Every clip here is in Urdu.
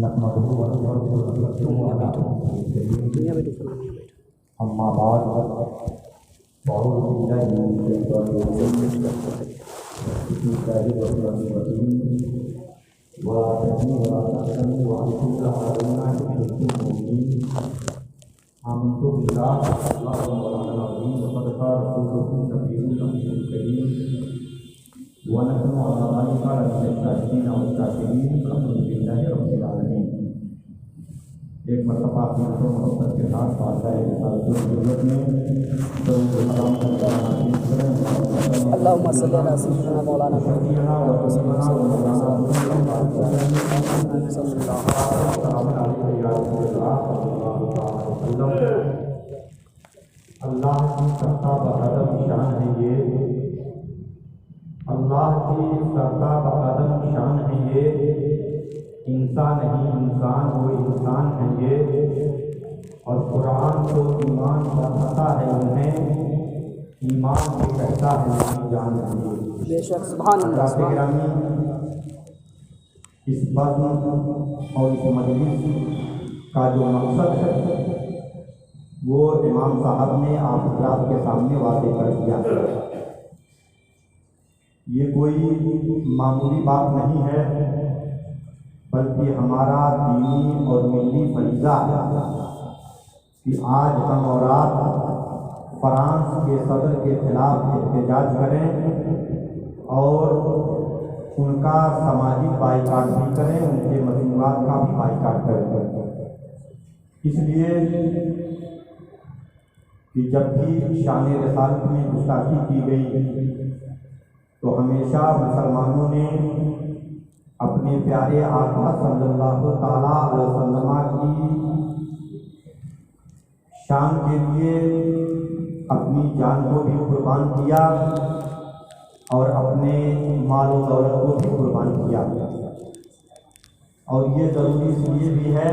نحمده ونستعينه أما بعد فأعوذ بالله من الشيطان الرجيم بسم الله الرحمن الرحيم ولا تحزنوا وأنتم الأعلون إن كنتم مؤمنين آمنت بالله والله العظيم وقد قال رسوله النبي الكريم ونحن على ذلك لمن الشاهدين والشاكرين الحمد لله رب العالمين۔ ایک مرتبہ اپنے کو محبت کے ساتھ پاتا ہے ضرورت میں اللهم صل على سيدنا مولانا محمد اللہ کی سرتا بقدم شان ہے یہ، اللہ کی سرتا بقدم شان ہے یہ، انسان نہیں انسان وہ انسان ہے یہ، اور قرآن کو ایمان بتاتا ہے انہیں، ایمان بھی کہتا ہے نہیں جان ہے بے شک سبحان اللہ۔ گرامی، اس بزم اور اس مجلس کا جو مقصد ہے وہ امام صاحب نے آپ حضرات کے سامنے واضح کر دیا ہے۔ یہ کوئی معمولی بات نہیں ہے بلکہ ہمارا دینی اور ملی فریضہ ہے کہ آج ہم اور آپ فرانس کے صدر کے خلاف احتجاج کریں اور ان کا سماجی بائیکاٹ بھی کریں، ان کے مصنوعات کا بھی بائیکاٹ کریں۔ اس لیے کہ جب بھی شان رسالت میں گستاخی کی گئی تو ہمیشہ مسلمانوں نے اپنے پیارے آقا صلی اللہ تعالیٰ علیہ وسلم کی شان کے لیے اپنی جان کو بھی قربان کیا اور اپنے مال و دولت کو بھی قربان کیا، اور یہ ضروری اس لیے بھی ہے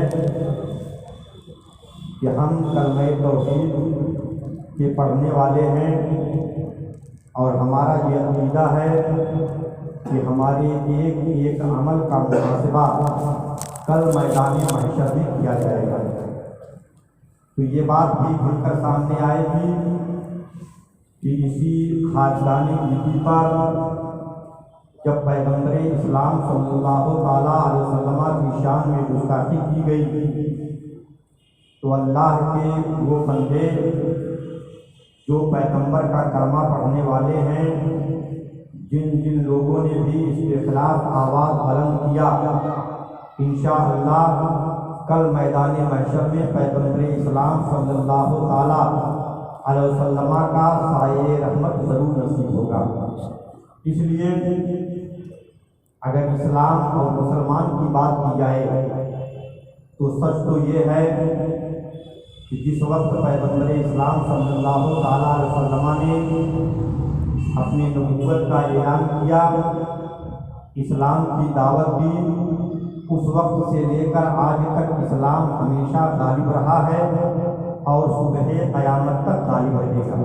کہ ہم کلمہ توحید کے پڑھنے والے ہیں اور ہمارا یہ عقیدہ ہے کہ ہمارے ایک ایک عمل کا محاسبہ کل میدان محشر میں کیا جائے گا۔ تو یہ بات بھی کھل کر سامنے آئے گی کہ اسی خاکدانی مٹی پر جب پیغمبر اسلام صلی اللہ تعالیٰ علیہ وسلم کی شان میں گستاخی کی گئی تو اللہ کے وہ بندے جو پیغمبر کا کلمہ پڑھنے والے ہیں، جن جن لوگوں نے بھی اس کے خلاف آواز بلند کیا، انشاءاللہ کل میدان محشر میں پیغمبر اسلام صلی اللہ تعالیٰ علیہ وسلم کا سایہ رحمت ضرور نصیب ہوگا۔ اس لیے اگر اسلام اور مسلمان کی بات کی جائے تو سچ تو یہ ہے کہ جس وقت پیغمبر اسلام صلی اللہ تعالیٰ علیہ وسلم نے اپنی نبوت کا اعلان کیا، اسلام کی دعوت دی، اس وقت سے لے کر آج تک اسلام ہمیشہ غالب رہا ہے اور صبح قیامت تک غالب رہے گا۔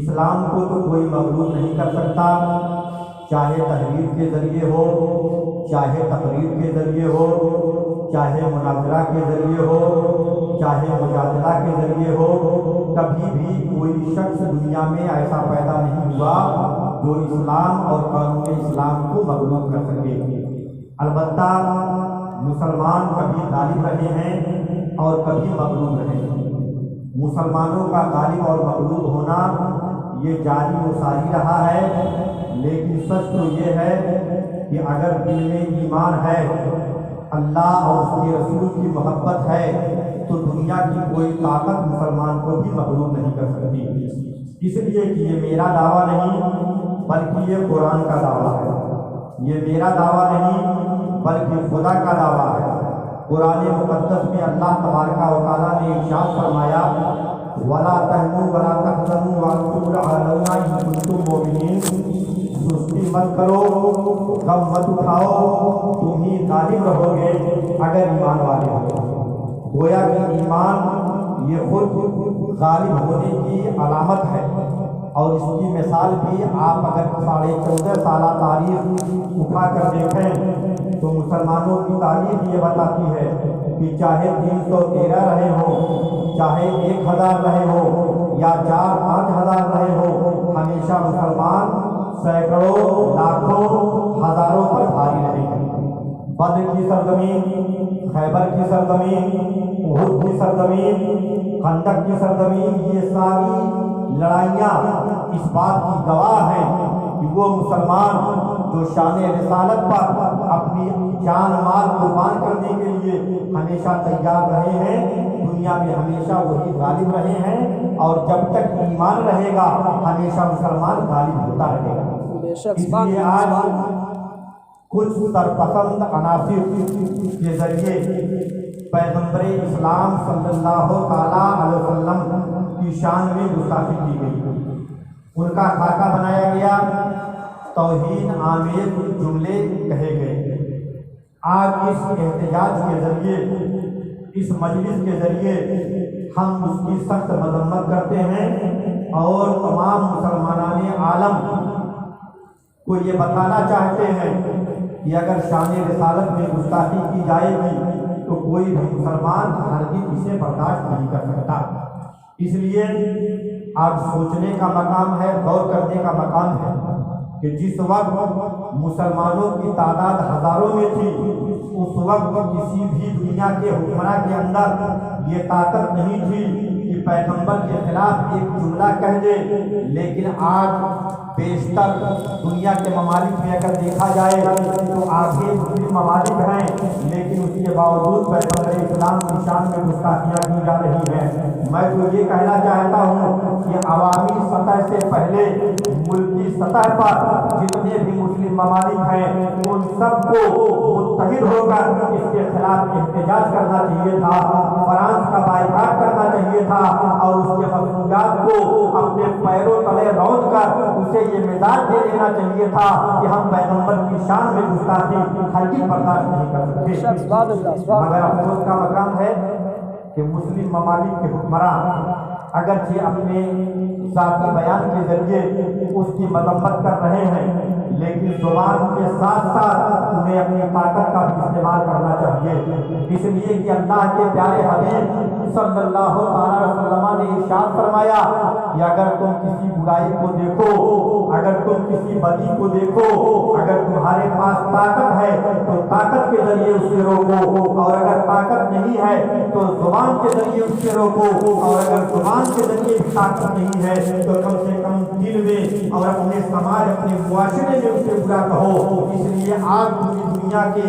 اسلام کو تو کوئی مغلوب نہیں کر سکتا، چاہے تحریر کے ذریعے ہو، چاہے تقریر کے ذریعے ہو، چاہے مناظرہ کے ذریعے ہو، چاہے مجادلہ کے ذریعے ہو، کبھی بھی کوئی شخص دنیا میں ایسا پیدا نہیں ہوا جو اسلام اور قانون اسلام کو مغلوب کر سکے۔ البتہ مسلمان کبھی غالب رہے ہیں اور کبھی مغلوب رہے ہیں۔ مسلمانوں کا غالب اور مغلوب ہونا یہ جاری و ساری رہا ہے، لیکن سچ تو یہ ہے کہ اگر دل میں ایمان ہے، اللہ اور اس کے رسول کی محبت ہے تو دنیا کی کوئی طاقت مسلمان کو بھی مغلوب نہیں کر سکتی۔ اس لیے کہ یہ میرا دعویٰ نہیں بلکہ یہ قرآن کا دعویٰ ہے، یہ میرا دعویٰ نہیں بلکہ خدا کا دعویٰ ہے۔ قرآن مقدس میں اللہ تبارک و تعالیٰ نے ارشاد فرمایا وَلَا تَهِنُوا وَلَا تَحْزَنُوا وَأَنتُمُ الْأَعْلَوْنَ إِن كُنتُم مُّؤْمِنِينَ۔ سستی مت کرو، غم مت اٹھاؤ، تم ہی غالب رہو گے اگر ایمان والے ہو۔ گویا کہ ایمان یہ خود غالب ہونے کی علامت ہے، اور اس کی مثال بھی آپ اگر 14.5 سالہ تاریخ اٹھا کر دیکھیں تو مسلمانوں کی تاریخ یہ بتاتی ہے کہ چاہے 313 رہے ہوں، چاہے 1000 رہے ہوں یا 4-5 ہزار رہے ہوں، ہمیشہ مسلمان سینکڑوں، لاکھوں، ہزاروں پر بھاری رہے ہیں۔ بدر کی سرزمین، خیبر کی سرزمین، احد کی سرزمین، خندق کی سرزمین، یہ ساری لڑائیاں اس بات کی گواہ ہیں کہ وہ مسلمان جو شان رسالت پر اپنی جان مال قربان کرنے کے لیے ہمیشہ تیار رہے ہیں، دنیا میں ہمیشہ وہی غالب رہے ہیں، اور جب تک ایمان رہے گا ہمیشہ مسلمان غالب ہوتا رہے گا۔ اس لیے آج کچھ سرپسند عناصر کے ذریعے پیغمبر اسلام صلی اللہ تعالیٰ علیہ وسلم کی شان میں گستاخی کی گئی، ان کا خاکہ بنایا گیا، توہین آمیز جملے کہے گئے۔ آج اس احتجاج کے ذریعے، اس مجلس کے ذریعے ہم اس کی سخت مذمت کرتے ہیں اور تمام مسلمانان عالم کو یہ بتانا چاہتے ہیں کہ اگر شان رسالت میں گستاخی کی جائے گی تو کوئی بھی مسلمان ہرگز اسے برداشت نہیں کر سکتا۔ اس لیے آج سوچنے کا مقام ہے، غور کرنے کا مقام ہے کہ جس وقت مسلمانوں کی تعداد ہزاروں میں تھی، اس وقت کسی بھی دنیا کے حکمراں کے اندر یہ طاقت نہیں تھی کہ پیغمبر کے خلاف ایک جملہ کہہ دے، لیکن آج بیشتر دنیا کے ممالک میں اگر دیکھا جائے تو آگے مسلم ممالک ہیں، لیکن اس کے باوجود پیغمبر اسلام کی شان میں گستاخیاں کی جا رہی ہیں۔ میں تو یہ کہنا چاہتا ہوں کہ عوامی سطح سے پہلے ملکی سطح پر جتنے بھی مسلم ممالک ہیں ان سب کو متحد ہو کر اس کے خلاف احتجاج کرنا چاہیے تھا، فرانس کا بائیکاٹ کرنا چاہیے تھا، اور اس کے مصنوعات کو اپنے پیروں تلے روند کر اسے یہ مزاج دے دینا چاہیے تھا کہ ہم پیغمبر کی شان میں گستاخی ہرگز برداشت نہیں کر سکتے۔ مگر افسوس کا مقام ہے کہ مسلم ممالک کے حکمراں اگرچہ اپنے ذاتی بیان کے ذریعے اس کی مذمت کر رہے ہیں، لیکن زبان کے ساتھ ساتھ انہیں اپنی طاقت کا بھی استعمال کرنا چاہیے، اس لیے کہ اللہ کے پیارے حبیب صلی اللہ علیہ وسلم نے ارشاد فرمایا کہ اگر تم کسی برائی کو دیکھو، اگر تم کسی بدی کو دیکھو، اگر تمہارے پاس طاقت ہے تو طاقت کے ذریعے اس سے روکو، اور اگر طاقت نہیں ہے تو زبان کے ذریعے اس سے روکو، اور اگر زبان کے ذریعے بھی طاقت نہیں ہے تو کم سے کم دل میں اور اپنے سماج، اپنے معاشرے میں اس سے برا کہو۔ اس لیے آج پوری دنیا کے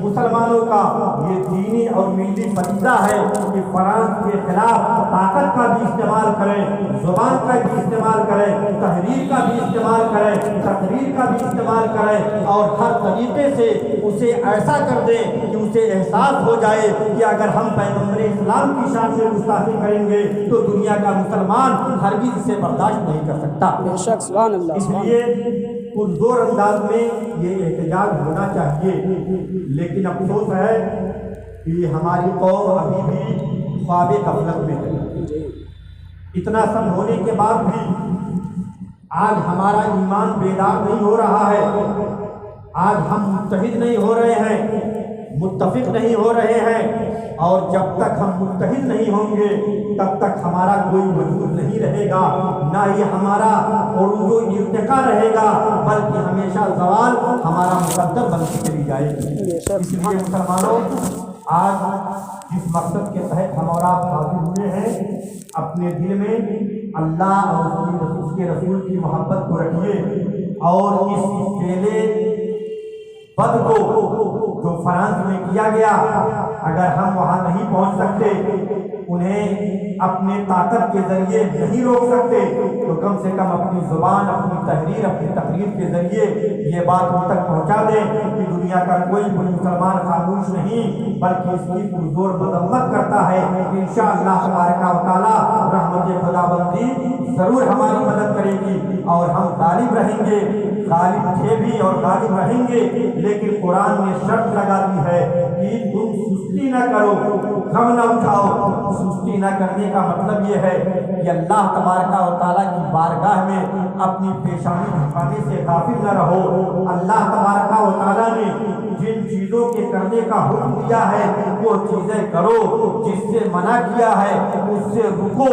مسلمانوں کا یہ دینی اور ملی فریضہ ہے کہ فرانس کے خلاف طاقت کا بھی استعمال کریں، زبان کا بھی استعمال کریں، تحریر کا بھی استعمال کریں، تقریر کا بھی استعمال کریں، اور ہر طریقے سے اسے ایسا کر دیں کہ اسے احساس ہو جائے کہ اگر ہم پیغمبر اسلام کی شان سے گستاخی کریں گے تو دنیا کا مسلمان ہرگز اسے برداشت نہیں کر سکتا۔ اس لیے پرزور انداز میں یہ احتجاج ہونا چاہیے، لیکن افسوس ہے کہ ہماری قوم ابھی بھی خواب غفلت میں ہے۔ اتنا سب ہونے کے بعد بھی آج ہمارا ایمان بیدار نہیں ہو رہا ہے، آج ہم متحد نہیں ہو رہے ہیں، متفق نہیں ہو رہے ہیں، اور جب تک ہم متحد نہیں ہوں گے تب تک ہمارا کوئی وجود نہیں رہے گا، نہ ہی ہمارا عروج و ارتقاء رہے گا، بلکہ ہمیشہ زوال ہمارا مقدر بنتی چلی جائے گی۔ اس لیے مسلمانوں، آج جس مقصد کے تحت ہم اور آپ حاضر ہوئے ہیں، اپنے دل میں اللہ اور اس کے رسول کی محبت کو رکھیے، اور اس پہلے بد کو جو فرانس میں کیا گیا، اگر ہم وہاں نہیں پہنچ سکتے، انہیں اپنے طاقت کے ذریعے نہیں روک سکتے، تو کم سے کم اپنی زبان، اپنی تحریر، اپنی تقریر کے ذریعے یہ بات ان تک پہنچا دیں کہ دنیا کا کوئی مسلمان خاموش نہیں بلکہ اس کی پرزور مذمت کرتا ہے۔ انشاءاللہ تبارک و تعالی رحمت خداوندی ضرور ہماری مدد کرے گی، اور ہم غالب رہیں گے، غالب تھے بھی اور غالب رہیں گے، لیکن قرآن نے شرط لگا دی ہے کہ تم سستی نہ کرو، غم نہ اٹھاؤ۔ سستی نہ کرنے کا مطلب یہ ہے کہ اللہ تبارک و تعالیٰ کی بارگاہ میں اپنی پیشانی جھکانے سے غافل نہ رہو۔ اللہ تبارک و تعالیٰ نے جن چیزوں کے کرنے کا حکم دیا ہے وہ چیزیں کرو، جس سے منع کیا ہے اس سے رکو۔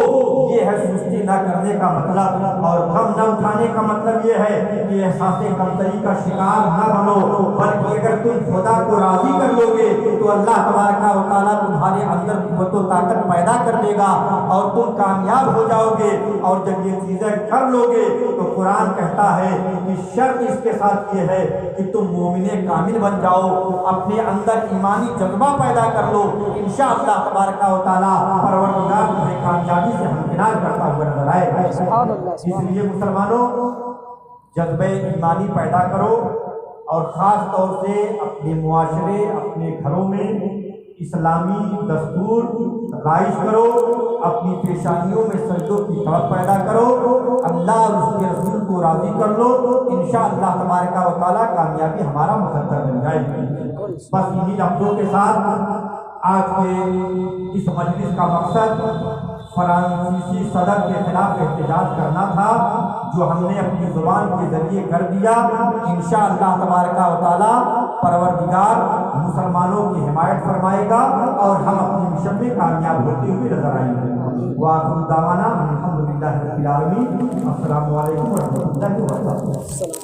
یہ ہے سستی نہ کرنے کا مطلب، اور غم نہ اٹھانے کا مطلب یہ ہے کہ احساس کمتری کا شکار نہ بنو، بلکہ اگر تم خدا کو راضی کر لو گے تو اللہ تبارک و تعالیٰ تمہارے اندر قوت و طاقت پیدا کر دے گا اور تم کامیاب ہو جاؤ گے۔ اور جب یہ چیزیں کر لو گے تو قرآن کہتا ہے کہ شرط اس کے ساتھ یہ ہے کہ تم مومن کامل بن جاؤ، اپنے اندر ایمانی جذبہ پیدا کر لو، انشاءاللہ تبارک و تعالیٰ پروردگار تمہیں کامیابی سے ہمکنار کرتا ہوا نظر آئے گا۔ اس لیے مسلمانوں جذبہ ایمانی پیدا کرو، اور خاص طور سے اپنے معاشرے، اپنے گھروں میں اسلامی دستور رائج کرو، اپنی پیشانیوں میں سجدوں کی طاقت پیدا کرو، اللہ اور اس کے رسول کو راضی کر لو، انشاءاللہ تبارک و تعالیٰ کامیابی ہمارا مقدر بن جائے گی۔ بس انہی لفظوں کے ساتھ آج کے اس مجلس کا مقصد فرانسیسی صدر کے خلاف احتجاج کرنا تھا، جو ہم نے اپنی زبان کے ذریعے کر دیا۔ انشاءاللہ تبارک و تعالیٰ پروردگار مسلمانوں کی حمایت فرمائے گا اور ہم اپنی مشن میں کامیاب ہوتے ہوئے نظر آئیں گے۔ وآخر دعوانا الحمدللہ رب العالمین۔ السلام علیکم ورحمۃ اللہ وبرکاتہ۔